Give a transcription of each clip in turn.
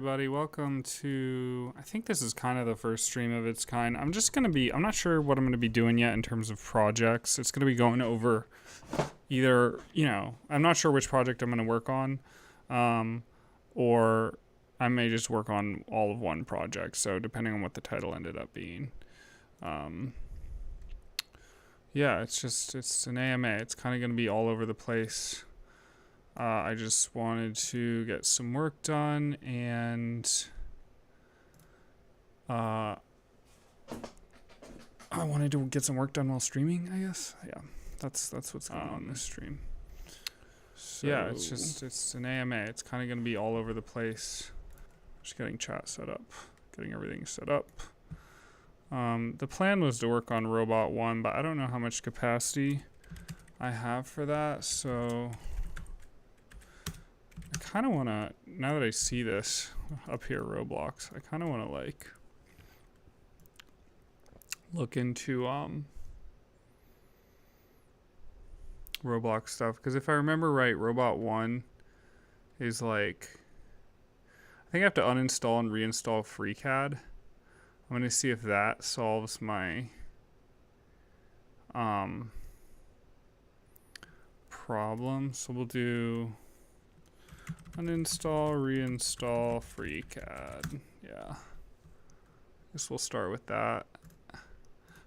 everybody. Welcome to, I think this is kind of the first stream of its kind. I'm not sure what I'm going to be doing yet in terms of projects. It's going to be going over either, I'm not sure which project I'm going to work on, or I may just work on all of one project. So depending on what the title ended up being. Yeah, it's an AMA. It's kind of going to be all over the place. I just wanted to get some work done, and I wanted to get some work done while streaming, I guess. Yeah, that's what's going on this stream. So yeah, it's an AMA. It's kind of going to be all over the place. Just getting chat set up, getting everything set up. The plan was to work on robot1, but I don't know how much capacity I have for that, so I kind of want to, now that I see this up here, Roblox, I kind of want to like look into Roblox stuff, because if I remember right, robot1 is like, I think I have to uninstall and reinstall FreeCAD. I'm going to see if that solves my problem. So we'll do uninstall, reinstall, FreeCAD. Yeah. Guess we'll start with that.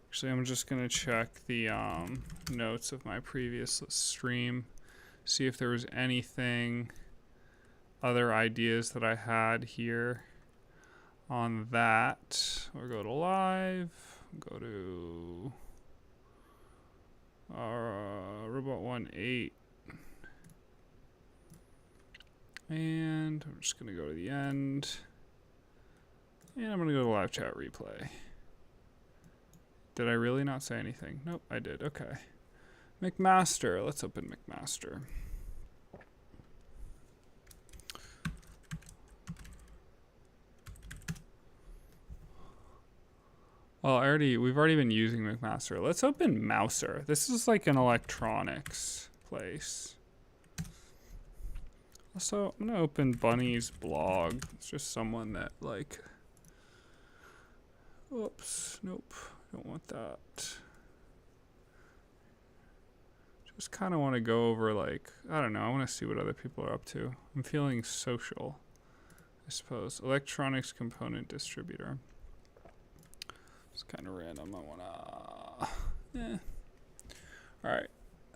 Actually, I'm just going to check the notes of my previous stream. See if there was anything, other ideas that I had here on that. We'll go to live. Go to robot1 8. And I'm just going to go to the end. And I'm going to go to live chat replay. Did I really not say anything? Nope, I did. Okay. McMaster. Let's open McMaster. Well, we've already been using McMaster. Let's open Mouser. This is like an electronics place. Also, I'm gonna open Bunny's blog. It's just someone that like, oops, nope, don't want that. Just kind of want to go over like, I don't know, I want to see what other people are up to. I'm feeling social, I suppose. Electronics component distributor. It's kind of random. I wanna, All right.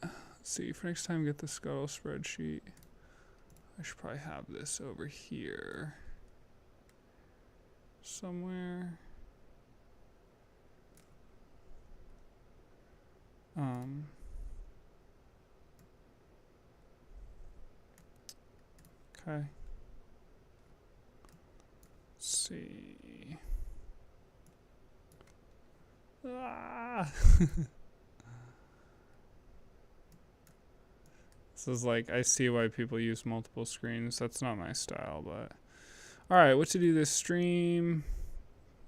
Let's see. For next time, get the Scuttle spreadsheet. I should probably have this over here somewhere. Okay. Let's see. Ah. This is like, I see why people use multiple screens. That's not my style, but all right, what to do this stream?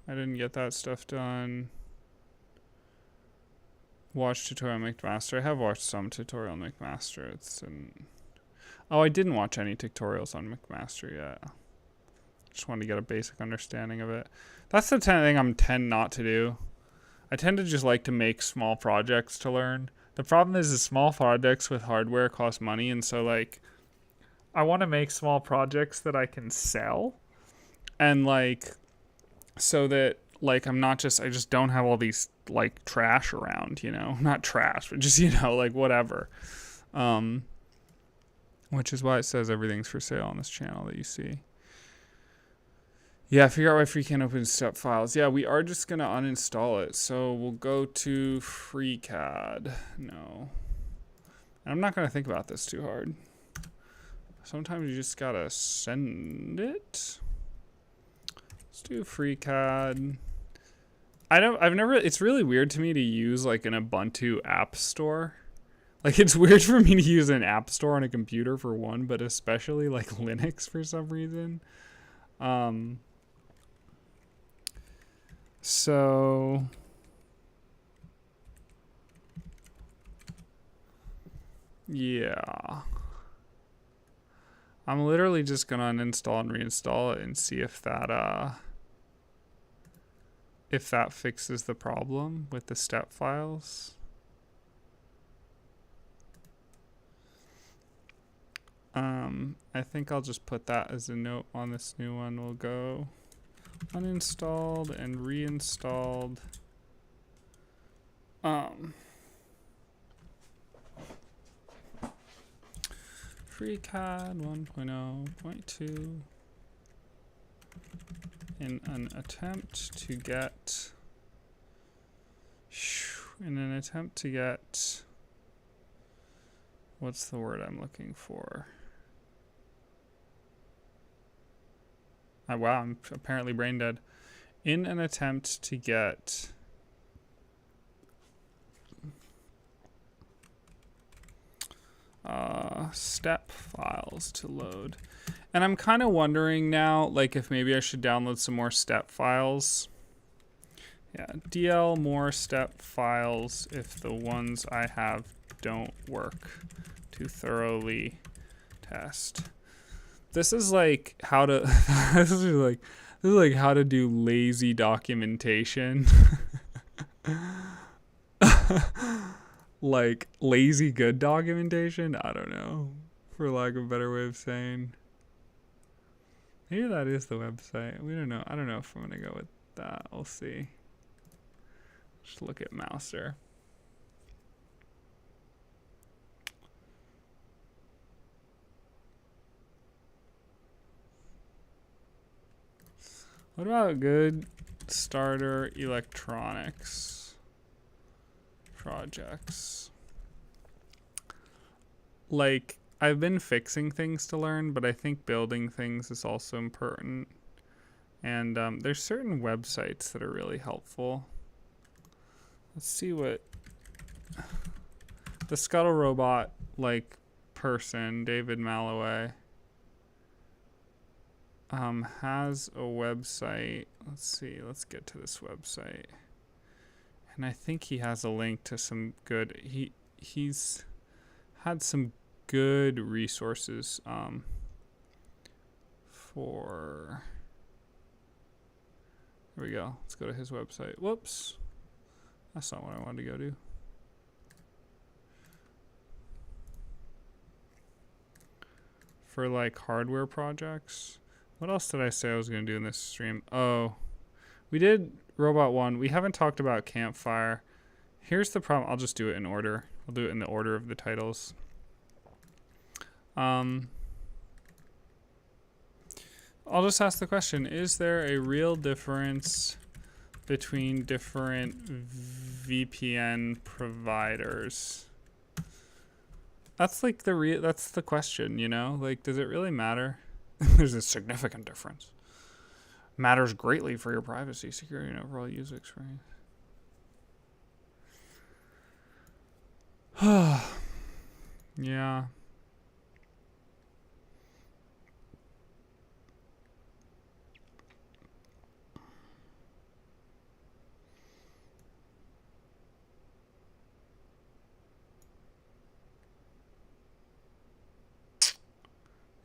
I didn't get that stuff done. Watch tutorial McMaster. I have watched some tutorial McMaster. Oh, I didn't watch any tutorials on McMaster yet. Just wanted to get a basic understanding of it. That's the thing I tend not to do. I tend to just like to make small projects to learn. The problem is small projects with hardware cost money, and so like I want to make small projects that I can sell, and like so that like I just don't have all these like trash around, not trash, but just like whatever. Which is why it says everything's for sale on this channel that you see. Yeah, figure out why free can't open step files. Yeah, we are just going to uninstall it. So we'll go to FreeCAD. No. And I'm not going to think about this too hard. Sometimes you just got to send it. Let's do FreeCAD. It's really weird to me to use like an Ubuntu app store. Like it's weird for me to use an app store on a computer for one, but especially like Linux for some reason. So yeah, I'm literally just gonna uninstall and reinstall it and see if that fixes the problem with the step files. I think I'll just put that as a note on this new one. We'll go uninstalled and reinstalled. FreeCAD 1.0.2 in an attempt to get what's the word I'm looking for? Wow, I'm apparently brain dead. In an attempt to get step files to load. And I'm kind of wondering now, like, if maybe I should download some more step files. Yeah, DL more step files if the ones I have don't work to thoroughly test. This is like how to this is like how to do lazy documentation. Like lazy good documentation? I don't know, for lack of a better way of saying. Maybe that is the website. We don't know. I don't know if I'm gonna go with that. We'll see. Just look at Mouser. What about good starter electronics projects? Like, I've been fixing things to learn, but I think building things is also important. And there's certain websites that are really helpful. Let's see what the Scuttle Robot like person, David Malloway, has a website. Let's see, let's get to this website. And I think he has a link to some good, he's had some good resources for, here we go. Let's go to his website. Whoops. That's not what I wanted to go to. For like hardware projects. What else did I say I was going to do in this stream? Oh, we did robot1. We haven't talked about campfire. Here's the problem. I'll just do it in order. I'll do it in the order of the titles. I'll just ask the question, is there a real difference between different VPN providers? That's like that's the question, you know? Like, does it really matter? There's a significant difference. Matters greatly for your privacy, security, and overall user experience. Yeah.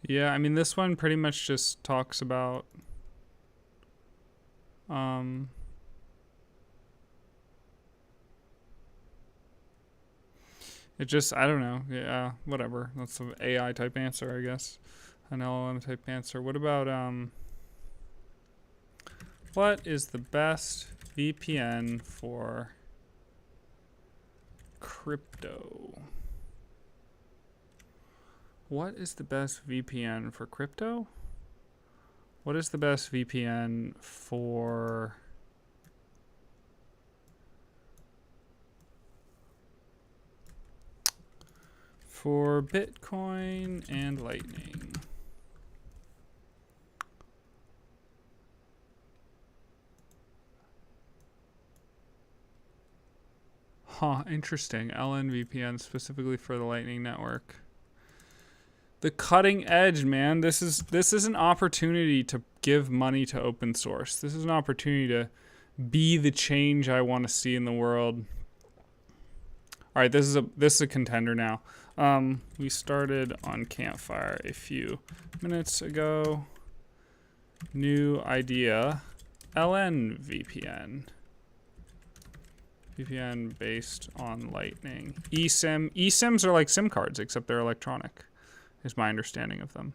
Yeah, I mean, this one pretty much just talks about it just, I don't know. Yeah, whatever. That's an AI type answer, I guess. An LLM type answer. What about what is the best VPN for crypto? What is the best VPN for crypto? What is the best VPN for Bitcoin and Lightning? Huh, interesting. LNVPN specifically for the Lightning Network. The cutting edge, man. This is an opportunity to give money to open source. This is an opportunity to be the change I want to see in the world. All right, this is a contender now. We started on Campfire a few minutes ago. New idea, LN VPN. VPN based on Lightning. eSIM. eSIMs are like SIM cards, except they're electronic, is my understanding of them.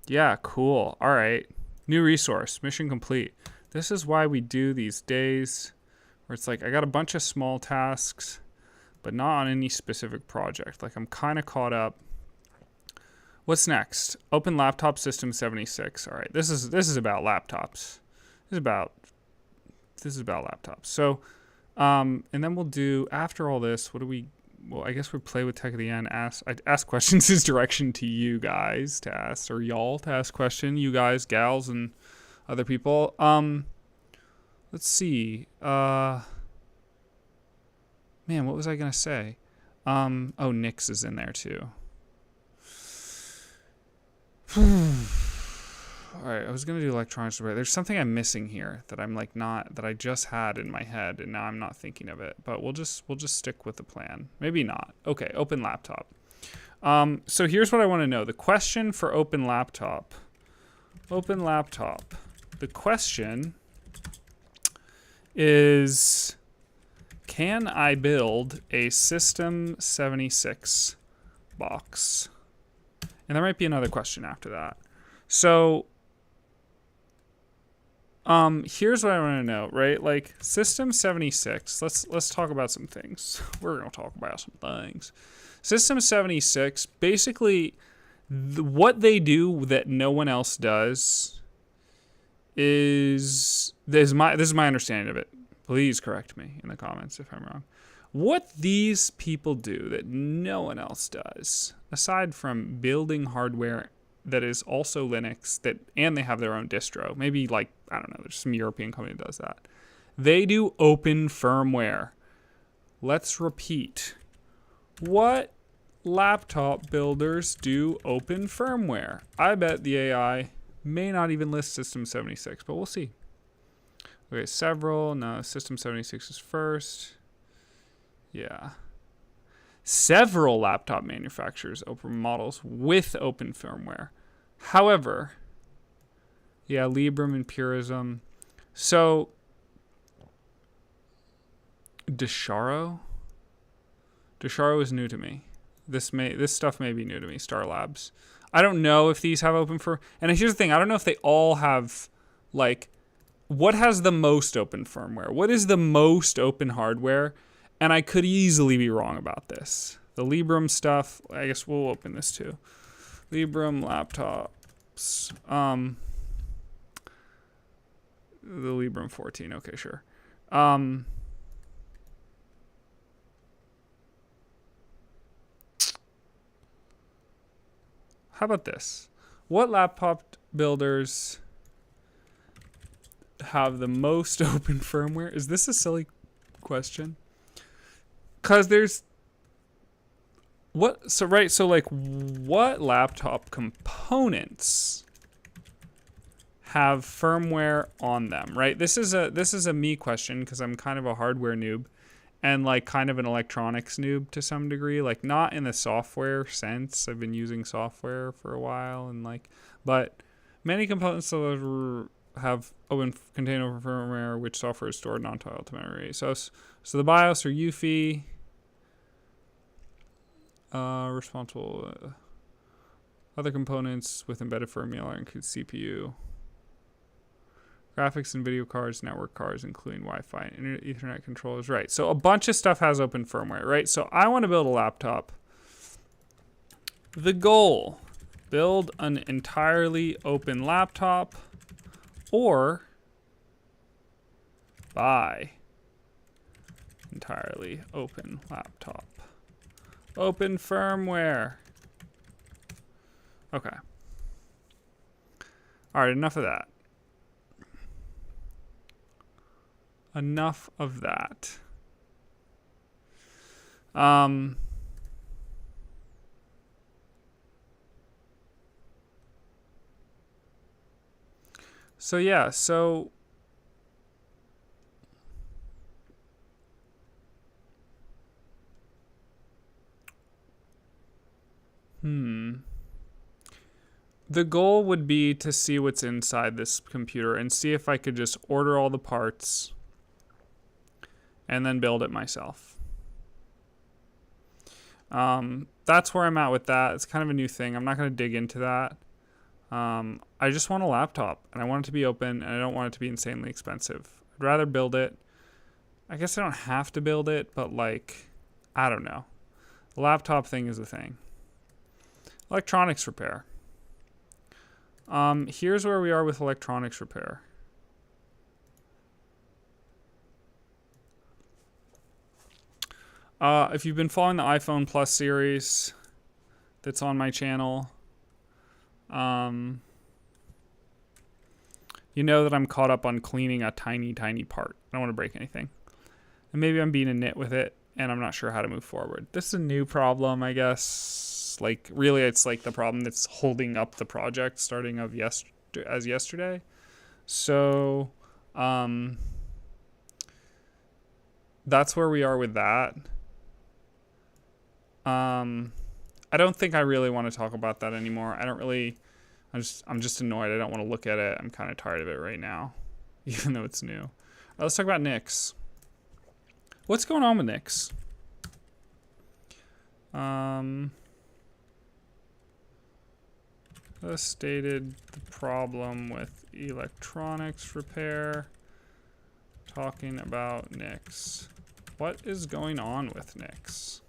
Yeah, cool. All right. New resource. Mission complete. This is why we do these days where it's like I got a bunch of small tasks, but not on any specific project. Like I'm kind of caught up. What's next? Open laptop sys76. All right. This is about laptops. This is about laptops. So and then we'll do, after all this, what do we, well, I guess we play with tech at the end. Ask questions is direction to you guys to ask, or y'all to ask question, you guys, gals, and other people. Let's see. Man, what was I going to say? Oh, Nix is in there too. All right, I was gonna do electronics repair. There's something I'm missing here that I'm like not, that I just had in my head and now I'm not thinking of it. But we'll just stick with the plan. Maybe not. Okay, open laptop. So here's what I want to know. The question for open laptop. Open laptop. The question is, can I build a System76 box? And there might be another question after that. So here's what I want to know, right? Like System76, let's talk about some things. We're going to talk about some things. System76, basically what they do that no one else does is, this is my understanding of it. Please correct me in the comments if I'm wrong. What these people do that no one else does, aside from building hardware that is also Linux, and they have their own distro. Maybe like, I don't know, there's some European company that does that. They do open firmware. Let's repeat. What laptop builders do open firmware? I bet the AI may not even list System76, but we'll see. Okay, several. No, System76 is first. Yeah. Several laptop manufacturers open models with open firmware. However, yeah, Librem and Purism. So, Desharo is new to me. This stuff may be new to me. Star Labs. I don't know if these have open for. And here's the thing: I don't know if they all have, like, what has the most open firmware? What is the most open hardware? And I could easily be wrong about this. The Librem stuff, I guess we'll open this too. Librem laptops. The Librem 14, okay, sure. How about this? What laptop builders have the most open firmware? Is this a silly question? Because there's what laptop components have firmware on them, right? This is a me question because I'm kind of a hardware noob and like kind of an electronics noob to some degree, like not in the software sense. I've been using software for a while and like, but many components have contain open firmware, which software is stored non-tile to memory. So the BIOS or UEFI. Responsible other components with embedded firmware include CPU, graphics and video cards, network cards, including Wi-Fi and Ethernet controllers. Right. So a bunch of stuff has open firmware, right? So I want to build a laptop. The goal: build an entirely open laptop, or buy entirely open laptop. Open firmware. Okay. All right, enough of that. Enough of that. So yeah, so The goal would be to see what's inside this computer and see if I could just order all the parts and then build it myself. That's where I'm at with that. It's kind of a new thing. I'm not going to dig into that. I just want a laptop, and I want it to be open, and I don't want it to be insanely expensive. I'd rather build it. I guess I don't have to build it, but like, I don't know. The laptop thing is a thing. Electronics repair. Here's where we are with electronics repair. If you've been following the iPhone Plus series that's on my channel, you know that I'm caught up on cleaning a tiny, tiny part. I don't want to break anything. And maybe I'm being a nit with it, and I'm not sure how to move forward. This is a new problem, I guess. Like, really, it's like the problem that's holding up the project starting of yesterday. So, that's where we are with that. I don't think I really want to talk about that anymore. I'm just annoyed. I don't want to look at it. I'm kind of tired of it right now, even though it's new. All right, let's talk about Nix. What's going on with Nix? Stated the problem with electronics repair. Talking about Nix. What is going on with Nix?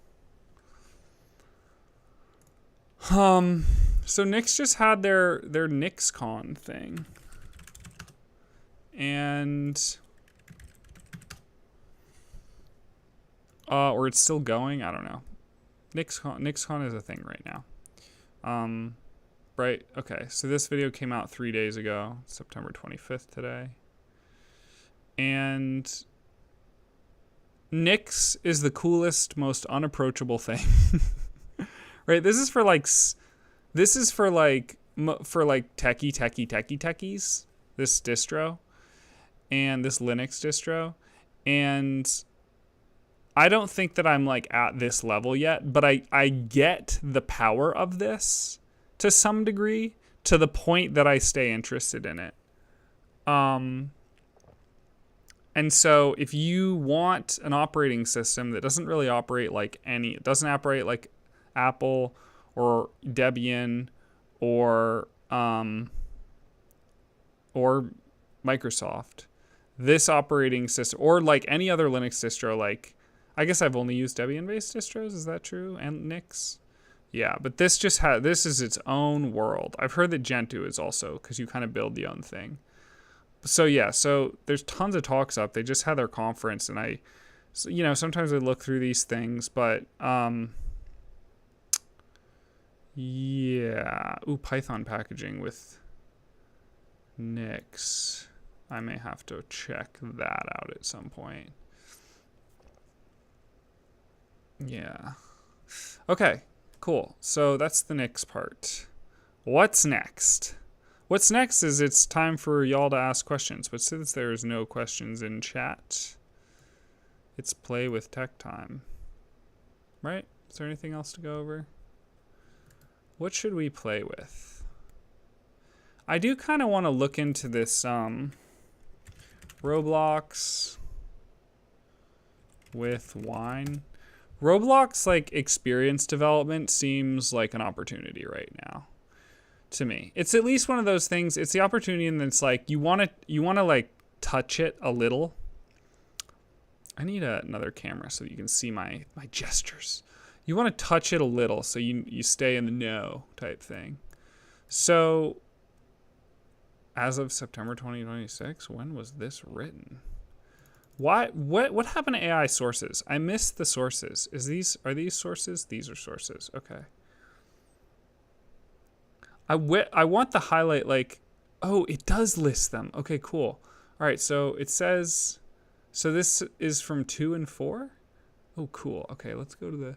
So Nix just had their NixCon thing. And or it's still going, I don't know. NixCon is a thing right now. Right, okay. So this video came out 3 days ago, September 25th today. And Nix is the coolest, most unapproachable thing. Right, this is for techies, this distro, and this Linux distro, and I don't think that I'm like at this level yet, but I get the power of this to some degree, to the point that I stay interested in it. And so if you want an operating system that doesn't really operate like it doesn't operate like Apple or Debian or Microsoft, this operating system, or like any other Linux distro, like I guess I've only used Debian-based distros. Is that true? And Nix, yeah. But this this is its own world. I've heard that Gentoo is also, because you kind of build your own thing. So yeah, so there's tons of talks up. They just had their conference, and sometimes I look through these things, but yeah. Ooh, Python packaging with Nix. I may have to check that out at some point. Yeah. Okay, cool. So that's the Nix part. What's next? What's next is it's time for y'all to ask questions. But since there's no questions in chat, it's play with tech time. Right? Is there anything else to go over? What should we play with? I do kind of want to look into this Roblox with wine. Roblox like experience development seems like an opportunity right now to me. It's at least one of those things. It's the opportunity, and it's like you want to like touch it a little. I need another camera so you can see my gestures. You want to touch it a little so you stay in the know type thing. So as of September 2026, when was this written? What happened to AI sources? I missed the sources. Are these sources? These are sources. Okay. I want the highlight, like, oh, it does list them. Okay, cool. All right, so it says, so this is from 2 and 4? Oh, cool. Okay, let's go to the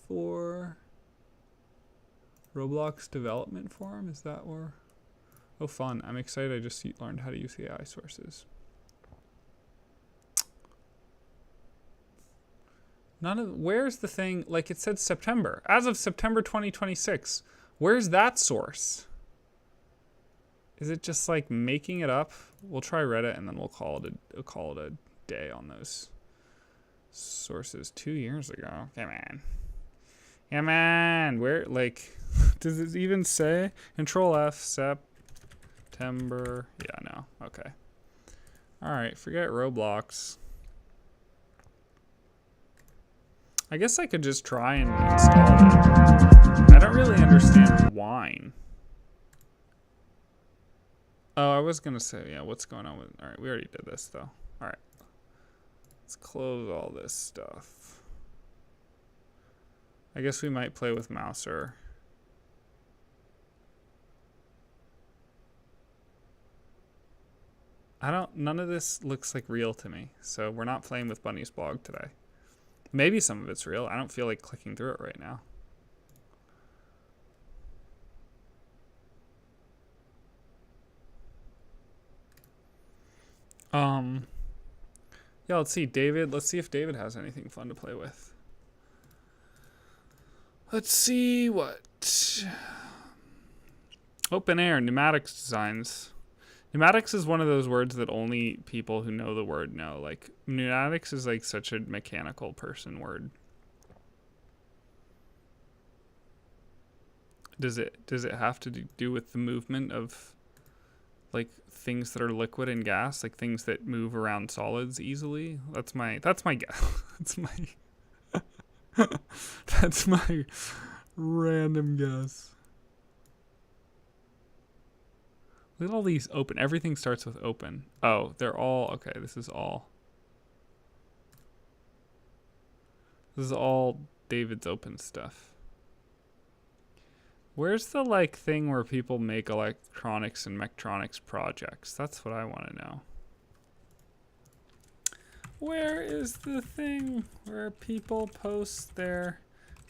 4 Roblox development forum. Is that where? Oh, fun. I'm excited. I just learned how to use the AI sources. Where's the thing? Like, it said September. As of September 2026. Where's that source? Is it just like making it up? We'll try Reddit and then we'll call it a day on those sources 2 years ago. Come on. Come on. Where, like, does it even say? Control F, September. Yeah, no. Okay. All right. Forget Roblox. I guess I could just try and install it. I don't really understand wine. Oh, I was going to say, yeah, what's going on with... All right, we already did this, though. All right. Let's close all this stuff. I guess we might play with Mouser. None of this looks like real to me, so we're not playing with Bunny's blog today. Maybe some of it's real. I don't feel like clicking through it right now. Yeah, let's see, David. Let's see if David has anything fun to play with. Let's see what. Open air, pneumatics designs. Pneumatics is one of those words that only people who know the word know. Like, pneumatics is like such a mechanical person word. Does it have to do with the movement of like things that are liquid and gas, like things that move around solids easily? That's my guess. That's my random guess. Look at all these open. Everything starts with open. Oh, they're all okay. This is all David's open stuff. Where's the like thing where people make electronics and mechatronics projects? That's what I want to know. Where is the thing where people post their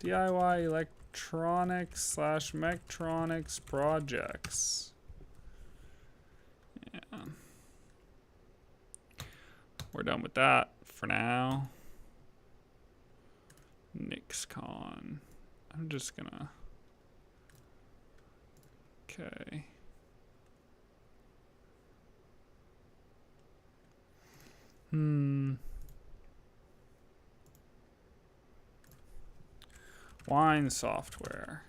DIY electronics / mechatronics projects? Yeah. We're done with that for now. NixCon. I'm just gonna... Okay. Wine software.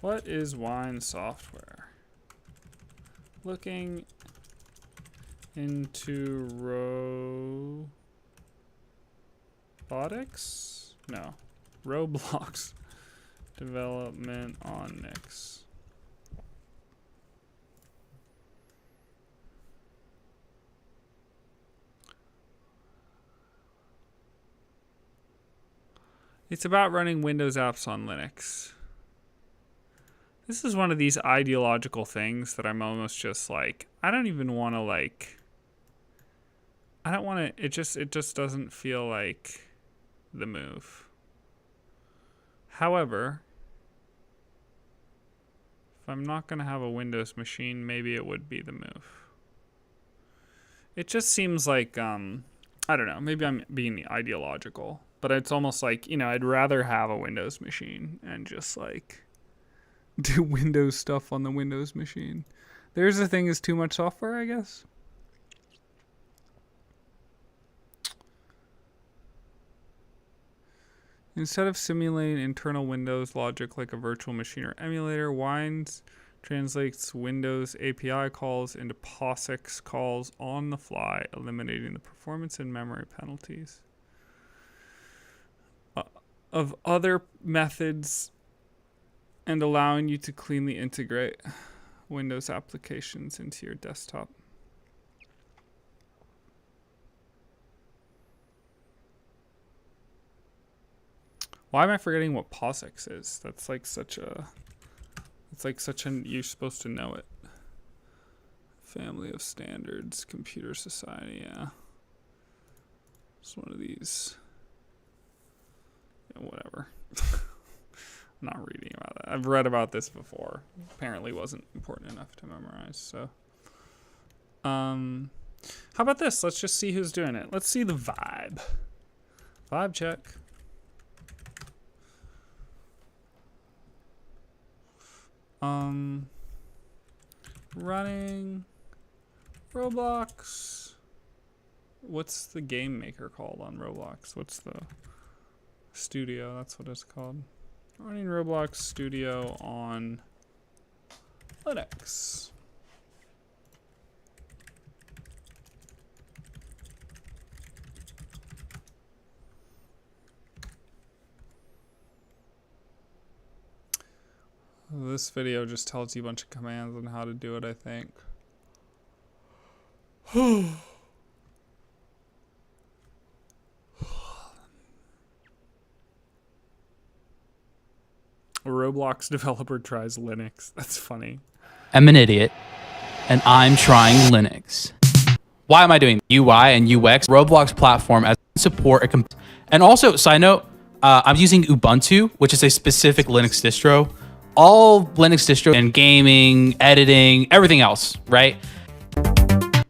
What is wine software? Looking into robotics? No. Roblox development on Nix. It's about running Windows apps on Linux. This is one of these ideological things that I'm almost just like, I don't even want to like, I don't want to, it just doesn't feel like the move. However, if I'm not going to have a Windows machine, maybe it would be the move. It just seems like, I don't know, maybe I'm being ideological, but it's almost like, you know, I'd rather have a Windows machine and just like do Windows stuff on the Windows machine. There's the thing is too much software, I guess. Instead of simulating internal Windows logic like a virtual machine or emulator, Wines translates Windows API calls into POSIX calls on the fly, eliminating the performance and memory penalties of other methods and allowing you to cleanly integrate Windows applications into your desktop. Why am I forgetting what POSIX is? That's like such a... It's like such an... You're supposed to know it. Family of Standards, Computer Society, yeah. It's one of these... Yeah, whatever. I'm not reading about that. I've read about this before. Apparently wasn't important enough to memorize, so... How about this? Let's just see who's doing it. Let's see the vibe. Vibe check. Running Roblox. What's the game maker called on Roblox? What's the studio? That's what it's called. Running Roblox Studio on Linux. This video just tells you a bunch of commands on how to do it, I think. A Roblox developer tries Linux. That's funny. I'm an idiot, and I'm trying Linux. Why am I doing UI and UX? Roblox platform as support a and also, side note, I'm using Ubuntu, which is a specific Linux distro. All Linux distro and gaming, editing, everything else, right?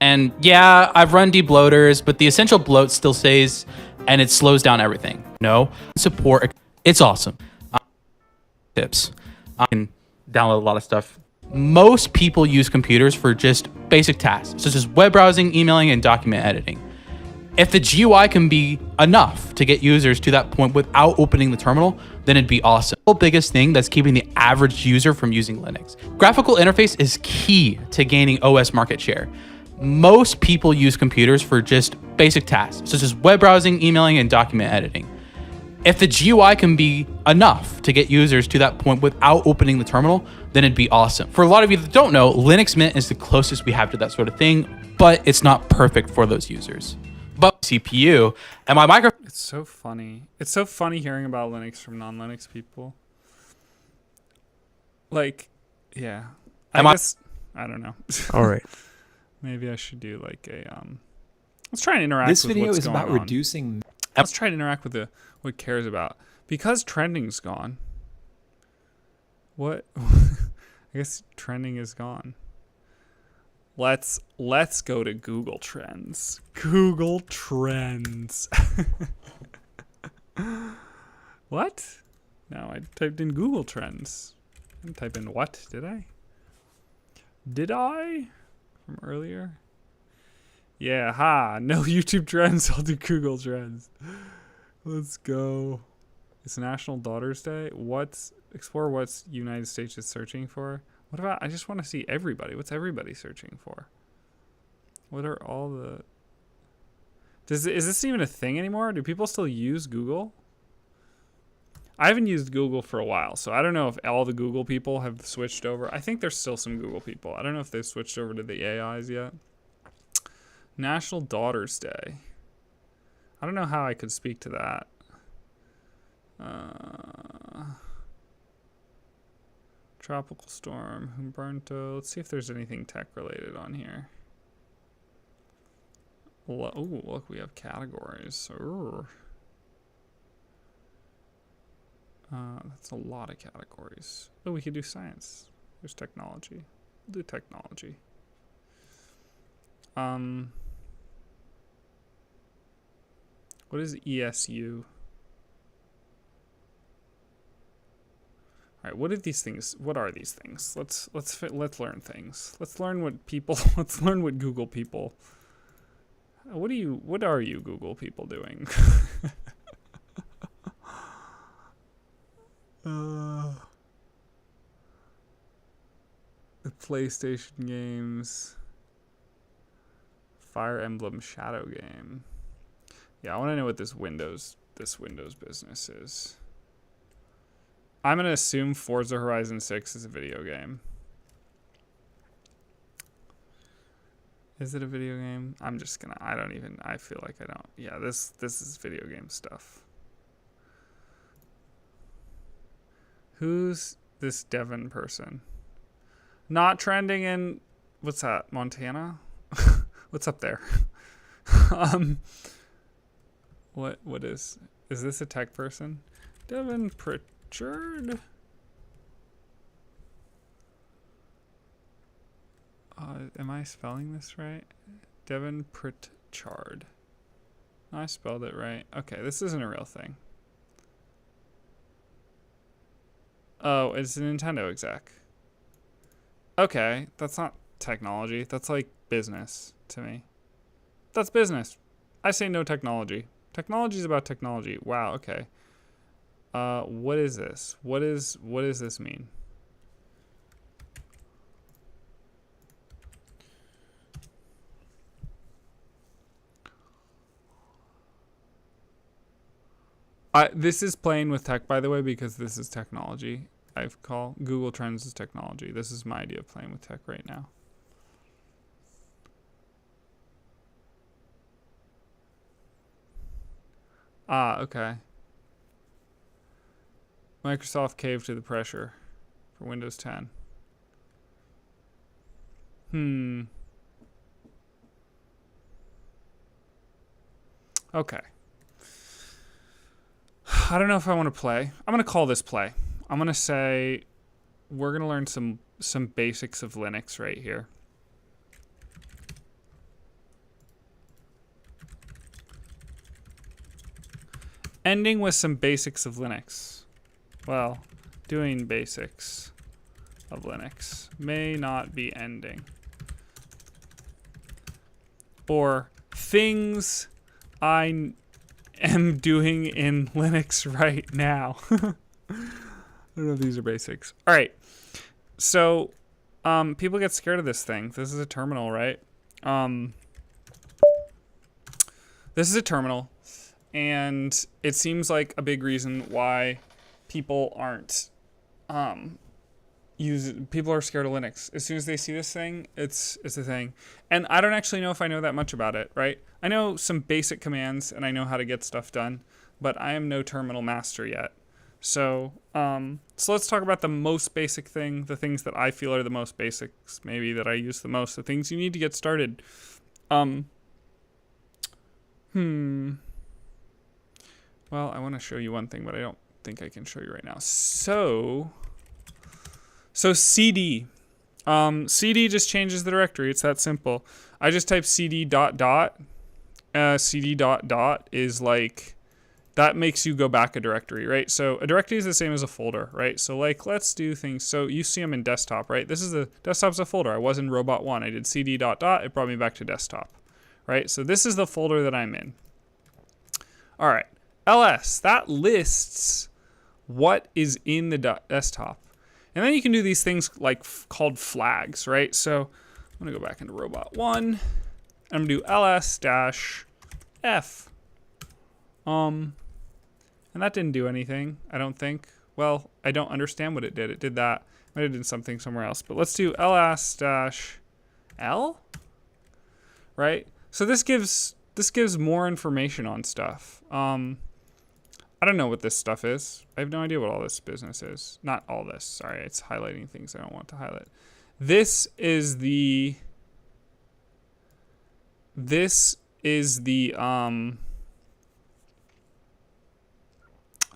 And yeah, I've run debloaters, but the essential bloat still stays, and it slows down everything. No support. It's awesome. Tips. I can download a lot of stuff. Most people use computers for just basic tasks, such as web browsing, emailing, and document editing. If the GUI can be enough to get users to that point without opening the terminal, then it'd be awesome. The biggest thing that's keeping the average user from using Linux. Graphical interface is key to gaining OS market share. Most people use computers for just basic tasks, such as web browsing, emailing, and document editing. If the GUI can be enough to get users to that point without opening the terminal, then it'd be awesome. For a lot of you that don't know, Linux Mint is the closest we have to that sort of thing, but it's not perfect for those users. But CPU and my micro. It's so funny. It's so funny hearing about Linux from non-Linux people. Like, yeah. I don't know. All right. Maybe I should do like a let's try and interact This with video what's is going about on. reducing. Let's try to interact with what cares about. Because trending's gone. What? I guess trending is gone. Let's go to Google Trends. Google Trends. What? No, I typed in Google Trends. I didn't type in what, did I? Did I? From earlier? Yeah, ha. No YouTube Trends. I'll do Google Trends. Let's go. It's National Daughters Day. Explore what's United States is searching for. What about, I just want to see everybody. What's everybody searching for? What are all the... Is this even a thing anymore? Do people still use Google? I haven't used Google for a while, so I don't know if all the Google people have switched over. I think there's still some Google people. I don't know if they've switched over to the AIs yet. National Daughters Day. I don't know how I could speak to that. Tropical storm, Humberto. Let's see if there's anything tech related on here. Oh, look, we have categories. That's a lot of categories. Oh, we could do science. There's technology. We'll do technology. What is ESU? All right, what are these things? What are these things? Let's learn things. Let's learn what people. Let's learn what Google people. What are you Google people doing? The PlayStation games. Fire Emblem Shadow game. Yeah, I want to know what this Windows business is. I'm going to assume Forza Horizon 6 is a video game. Is it a video game? I'm just going to, I feel like I don't. Yeah, this is video game stuff. Who's this Devon person? Not trending in, what's that, Montana? What's up there? What is this a tech person? Devon Pritchard? Am I spelling this right? Devon Pritchard. I spelled it right. Okay, this isn't a real thing. Oh, it's a Nintendo exec. Okay, that's not technology. That's like business to me. That's business. I say no technology. Technology is about technology. Wow, okay. What is this? What does this mean? This is playing with tech, by the way, because this is technology. I've called Google Trends is technology. This is my idea of playing with tech right now. Okay. Microsoft caved to the pressure for Windows 10. Okay. I don't know if I want to play. I'm going to call this play. I'm going to say we're going to learn some basics of Linux right here. Ending with some basics of Linux. Well, doing basics of Linux may not be ending. Or things I am doing in Linux right now. I don't know if these are basics. All right. So, people get scared of this thing. This is a terminal, right? This is a terminal. And it seems like a big reason why people aren't, people are scared of Linux. As soon as they see this thing, it's a thing. And I don't actually know if I know that much about it, right? I know some basic commands and I know how to get stuff done, but I am no terminal master yet. So let's talk about the most basic thing, the things that I feel are the most basics, maybe that I use the most, the things you need to get started. Well, I want to show you one thing, but I don't think I can show you right now. So CD. CD just changes the directory. It's that simple. I just type CD dot dot. CD dot dot is like, that makes you go back a directory, right? So a directory is the same as a folder, right? So like, let's do things. So you see I'm in desktop, right? This is desktop's a folder. I was in robot1. I did CD dot dot. It brought me back to desktop, right? So this is the folder that I'm in. All right. LS, that lists what is in the desktop. And then you can do these things like called flags, right? So I'm gonna go back into robot1 and I'm gonna do ls-f. And that didn't do anything, I don't think. Well, I don't understand what it did. It did that. Might have done something somewhere else. But let's do ls-l, right? So this gives more information on stuff. I don't know what this stuff is. I have no idea what all this business is. Not all this, sorry. It's highlighting things I don't want to highlight. This is the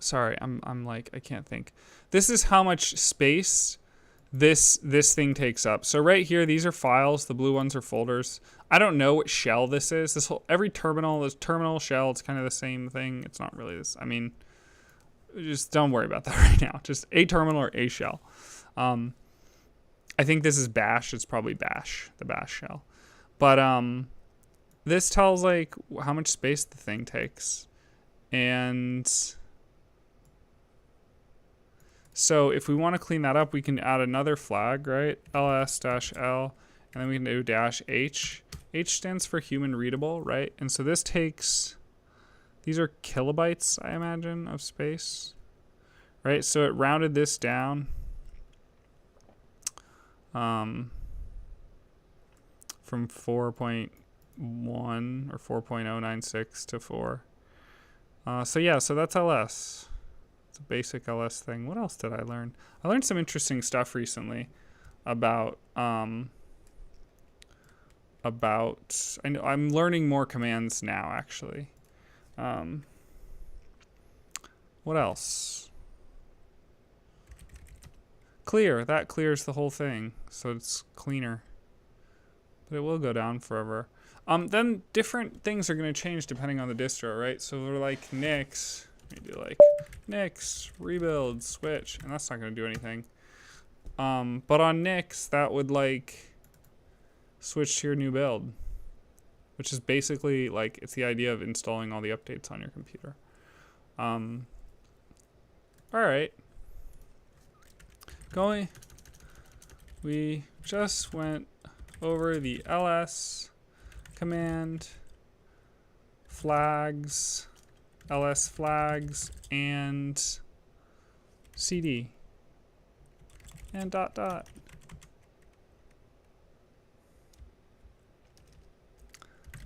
sorry, I'm like, I can't think. This is how much space this thing takes up. So right here, these are files. The blue ones are folders. I don't know what shell this is. Every terminal is terminal shell. It's kind of the same thing. It's not really this. I mean, just don't worry about that right now. Just a terminal or a shell. I think this is bash. It's probably bash, the bash shell. But this tells like how much space the thing takes. And so if we want to clean that up, we can add another flag, right? ls-l, and then we can do -h. H stands for human readable, right? And so this takes, these are kilobytes, I imagine, of space, right? So it rounded this down from 4.1 or 4.096 to 4. So yeah, so that's ls. It's a basic ls thing. What else did I learn? I learned some interesting stuff recently about I'm learning more commands now, actually. What else? Clear. That clears the whole thing, so it's cleaner. But it will go down forever. Then different things are going to change depending on the distro, right? So we're like Nix. We do like Nix, rebuild, switch, and that's not going to do anything. But on Nix, that would like switch to your new build, which is basically like it's the idea of installing all the updates on your computer. All right. We just went over the ls command, flags, ls flags, and cd, and dot dot.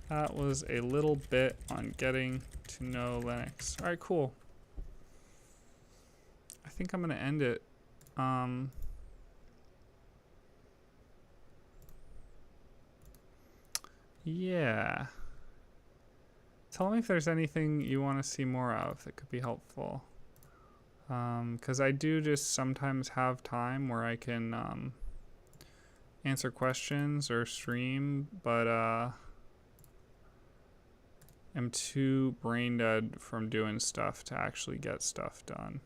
That was a little bit on getting to know Linux. All right, cool. I think I'm gonna end it. Yeah. Tell me if there's anything you want to see more of that could be helpful. Because I do just sometimes have time where I can answer questions or stream, but I'm too brain dead from doing stuff to actually get stuff done.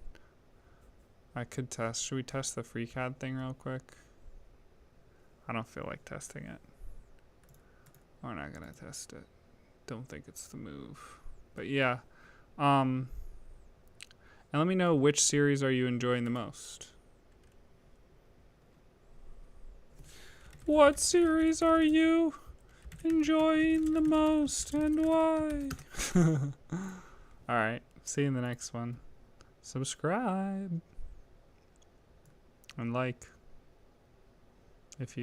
I could test. Should we test the FreeCAD thing real quick? I don't feel like testing it. We're not gonna test it. Don't think it's the move. But yeah. And let me know, which series are you enjoying the most? What series are you enjoying the most and why? Alright, see you in the next one. Subscribe and like if you